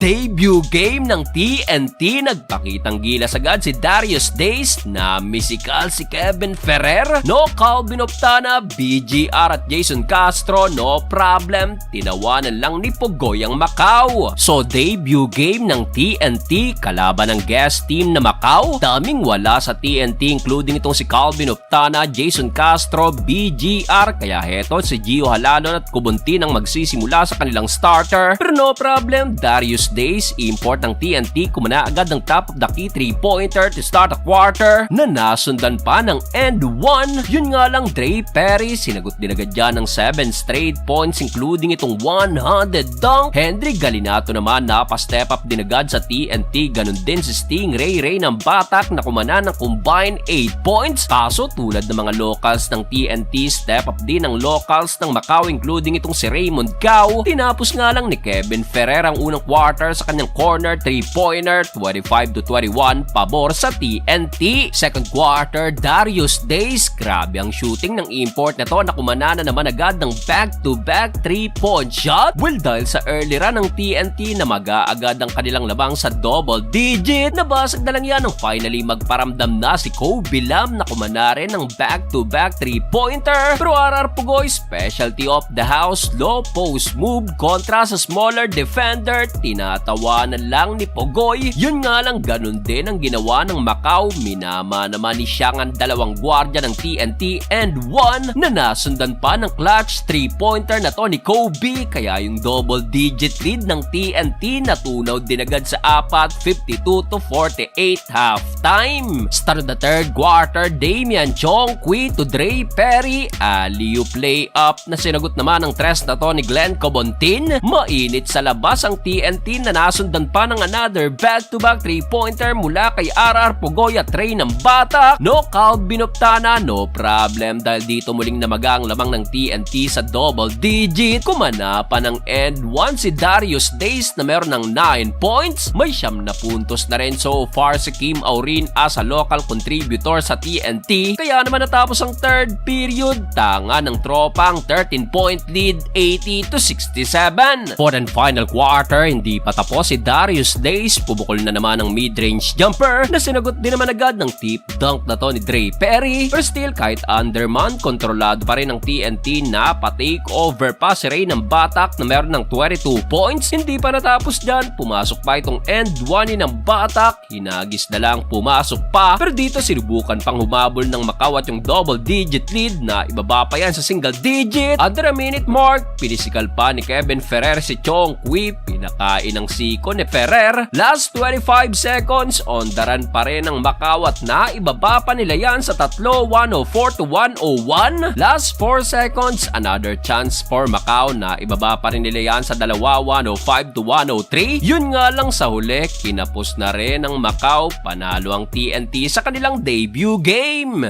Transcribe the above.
debut game ng TNT, nagpakitang gilas agad si Darius Days na misikal si Kevin Ferrer. No Calvin Optana, BGR at Jason Castro, no problem, tinawanan lang ni Pugoy ang Macau. So debut game ng TNT kalaban ng guest team na Macau. Daming wala sa TNT including itong si Calvin Optana, Jason Castro, BGR, kaya heto si Gio Halalon at Kubuntin ang magsisimula sa kanilang starter. Pero no problem, Darius Days, import ng TNT, kumana agad ng top of the key 3-pointer to start a quarter na nasundan pa ng end 1. Yun nga lang, Dre Perry, sinagot din agad dyan ng 7 straight points including itong 100 dunk. Henry Galinato naman napastep up din agad sa TNT, ganun din si Stingray Ray ng Batak na kumana ng combined 8 points. Kaso tulad ng mga locals ng TNT, step up din ang locals ng Macau including itong si Raymond Cao. Tinapos nga lang ni Kevin Ferrer ang unang quarter sa kanyang corner 3-pointer, 25-21 pabor sa TNT. Second quarter, Darius Days, grabe ang shooting ng import na to na kumana na naman agad ng back-to-back 3-point shot. Well, dahil sa early run ng TNT na mag-aagad ang kanilang labang sa double digit, nabasag na lang yan nung finally magparamdam na si Kobe Lam na kumana rin ng back-to-back 3-pointer. Pero RR Pugoy, specialty of the house, low post move kontra sa smaller defender, tinatawanan lang ni Pugoy. Yun nga lang, ganun din ang ginawa ng Macau, minama naman ni Siang ang dalawang gwardiya ng TNT and 1 na nasundan pa ng clutch 3-pointer na to ni Kobe, kaya yung double digit lead ng TNT natunaw din agad sa 52-48 halftime. Start of the third quarter, Damian Chongqui to Dre Perry, alley-oop lay-up na sinagot naman ng tres na to ni Glenn Cobontin. Mainit sa labas ang TNT na nasundan pa ng another back-to-back 3-pointer mula kay RR Pugoy at Ray ng Batak. No Calvin Optana, no problem dahil dito muling namaga ang lamang ng TNT sa double digit. Kumana pa ng end 1 si Darius Days na meron ng 9 points. May 9 na puntos na rin so far si Kim Aurin as a local contributor sa TNT. Kaya naman natapos ang third period, tanga ng tropang 13-point lead, 80-67. Fourth and final quarter, hindi pa tapos si Darius Days, pubukol na naman ng mid-range jumper na sinagot din naman agad ng tip dunk na to ni Dre Perry. Pero still, kahit underman, kontrolado pa rin ng TNT na pa-take over pa si Ray ng Batak na meron ng 22 points. Hindi pa natapos dyan, pumasok pa itong end 1 ng Batak, hinagis na lang, pumasok pa. Pero dito sinubukan pang humabol ng Macau at yung double digit lead na ibaba pa yan sa single digit. Under a minute mark, pinisikal pa ni Kevin Ferrer si Chongqui, pinakain ng siko ni Ferrer. Last 25 seconds, on the run pa rin ang Macau at naibaba pa nila yan sa tatlo, 104-101. Last 4 seconds, another chance for Macau na ibaba pa rin nila yan sa dalawa, 105-103. Yun nga lang sa huli, kinapos na rin ng Macau, panalo ang TNT sa kanilang debut game.